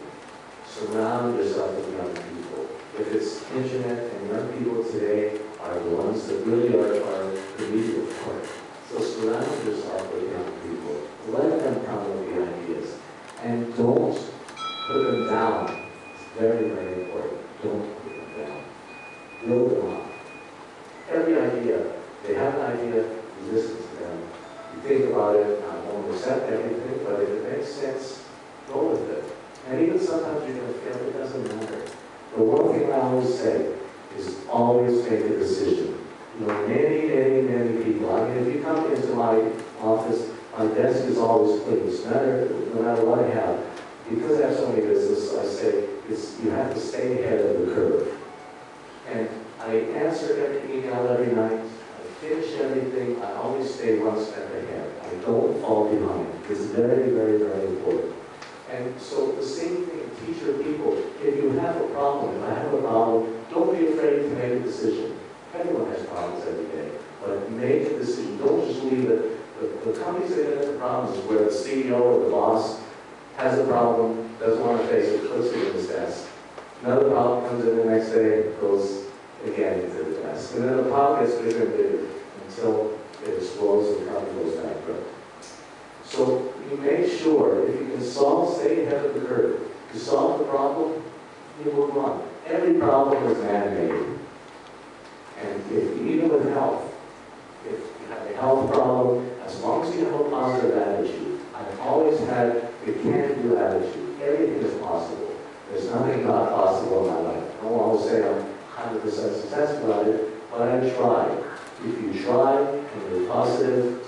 Surround yourself with young people. If it's internet and young people today are the ones that really are the media part. So surround yourself with young people. Let them come with the ideas. And don't put them down. It's very, very important. Don't put them down. Build them up. Every idea, they have an idea, you listen to them. You think about it, I won't accept everything, but if it makes sense, go with it. And even sometimes you're going to fail, it doesn't matter. The one thing I always say is always make a decision. Many, many, many people. I mean, if you come into my office, my desk is always clean. No matter what I have. Because I have so many businesses, I say you have to stay ahead of the curve. And I answer every email every night. I finish everything. I always stay one step ahead. I don't fall behind. It's very, very, very important. And so the same thing, teach your people. If you have a problem, if I have a problem, don't be afraid to make a decision. Everyone has problems every day. But make a decision. Don't just leave it. The companies that get into problems is where the CEO or the boss has a problem, doesn't want to face it, puts it in his desk. Another problem comes in the next day, goes again into the desk. And then the problem gets bigger and bigger until it explodes and the company goes bankrupt. So you make sure, if you can stay ahead of the curve. To solve the problem, you move on. Every problem is man-made. And even with health, if you have a health problem, as long as you have a positive attitude, I've always had a can-do attitude. Everything is possible. There's nothing not possible in my life. I don't always say I'm 100% successful at it, but I try. If you try and you're positive,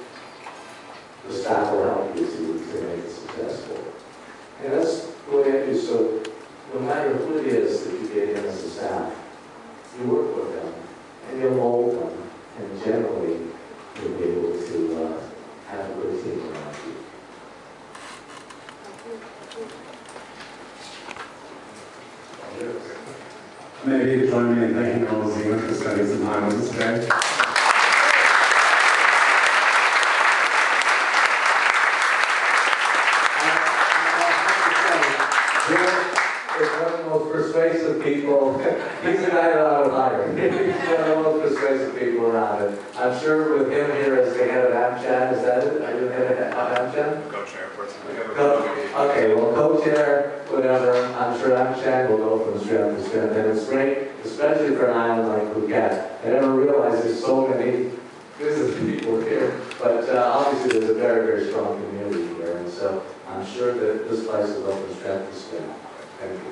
the staff will help you to make it successful. And that's the way I do. So no matter who it is that you get in as a staff, you work with them and you mold them, and generally you'll be able to have a good team around you. Maybe you join me in thanking Allan Zeman for spending some time with us today. He's one of the most persuasive people. He's the guy that I would hire. He's one of the most persuasive people around it. I'm sure with him here as the head of AmCham, is that it? Are you the head of AmCham? Co-chair person. Okay, well, co-chair, whatever. I'm sure AmCham will go from strength to strength. And it's great, especially for an island like Phuket. I never realized there's so many business people here. But obviously there's a very, very strong community here. And so I'm sure that this place will go from strength to strength. Thank you.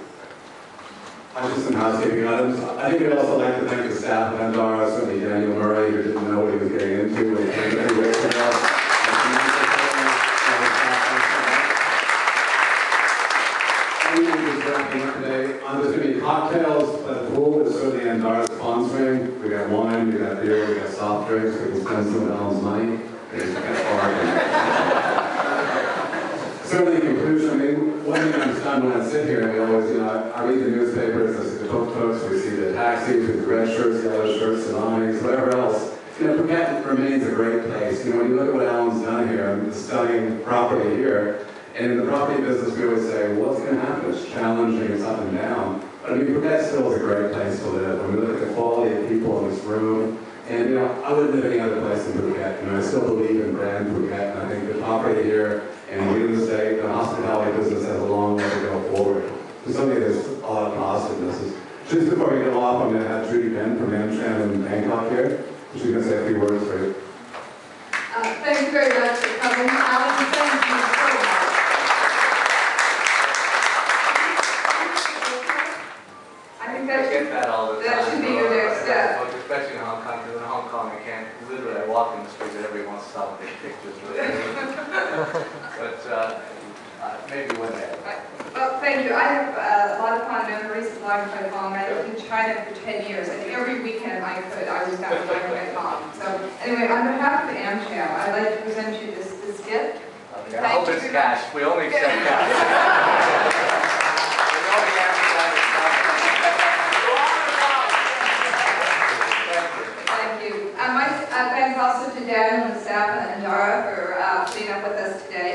Just some housekeeping items. I think we'd also like to thank the staff of Andara, certainly Daniel Murray, who didn't know what he was getting into. And everybody else. Today, cocktails at the pool is certainly Andara sponsoring. We got wine, we got beer, we got soft drinks. We can spend some of Allan's money. Certainly, in conclusion, I mean, one thing I'm stunned when I sit here, and we always, I read the newspapers, I see the tuk-tuks, we see the taxis with the red shirts, yellow shirts, tsunamis, whatever else. Phuket remains a great place. When you look at what Allan's done here, and the stunning property here, and in the property business, we always say, well, what's going to happen? It's challenging, it's up and down. But I mean, Phuket still is a great place to live. When we look at the quality of people in this room, and I wouldn't live any other place than Phuket. I still believe in brand Phuket, and I think the property here and real estate, the hospitality business has a long way to go forward. So something there's a lot of positiveness. Just before we go off, I'm going to have Judy Penn from AmCham in Bangkok here. She's going to say a few words for you. Thank you very much for coming. Allan, thank you so much. I think I get that all the time. that should be your next step. Especially in Hong Kong, because in Hong Kong I can't, literally I walk in the street and everyone wants to stop and take pictures with me. But maybe one day. Well, thank you. I have a lot of fond memories of Hong Kong. I lived in China for 10 years, and every weekend I was down in Bangkok. So anyway, on behalf of AmCham, I'd like to present you this gift. Okay, I hope it's cash. We only accept cash. We only advertise cash. Thank you. My thanks also to Daniel and the staff and Andara for putting up with us today.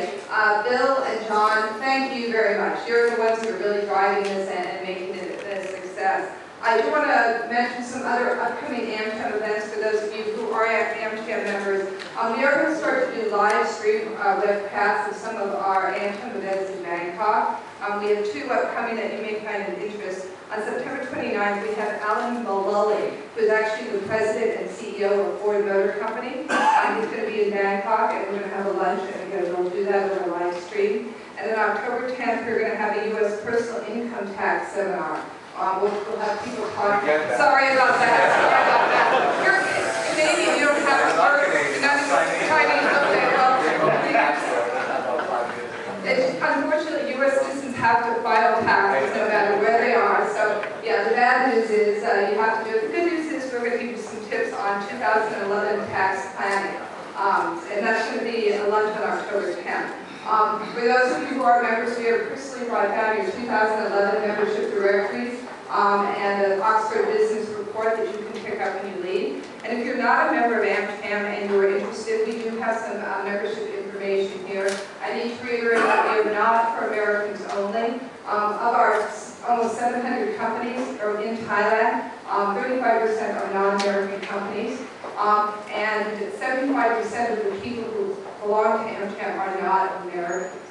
Bill and John, thank you very much. You're the ones who are really driving this and making it a success. I do want to mention some other upcoming AmCham events for those of you who are AmCham members. We are going to start to do live stream webcasts of some of our AmCham events in Bangkok. We have two upcoming that you may find of interest. On September 29th, we have Allan Zeman, who is actually the president and CEO of Ford Motor Company. He's going to be in Bangkok, and we're going to have a lunch, and we'll do that over a live stream. And then October 10th, we're going to have a U.S. personal income tax seminar. We'll have people talk. Sorry about that. Sorry about that. You're Canadian. You don't have to work. Chinese. Okay, well, unfortunately, U.S. citizens have to file taxes no matter where they are. So, yeah, the bad news is you have to do it. The good news is we're going to give you some tips on 2011 tax planning. And that's going to be a lunch on October 10th. For those of you who are members, we have recently brought down your 2011 membership directories and an Oxford Business Report that you can pick up when you leave. And if you're not a member of AmCham and you're interested, we do have some membership information here. I need to reiterate that we are not for Americans only. Of our almost 700 companies are in Thailand, 35% are non-American companies, and 75% of the people who belong to AmCham are not Americans.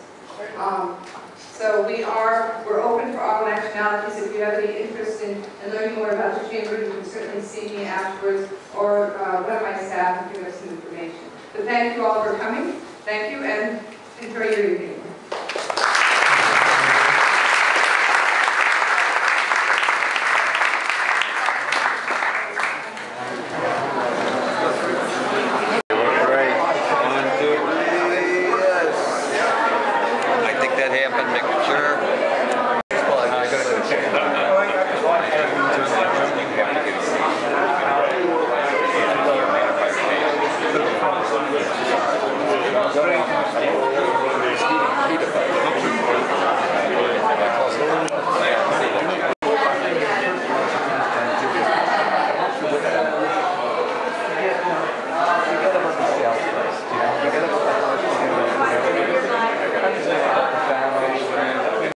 So we're open for all nationalities. If you have any interest in learning more about the chamber, you can certainly see me afterwards, or one of my staff can give us some information. But thank you all for coming. Thank you, and enjoy your evening. Sorry.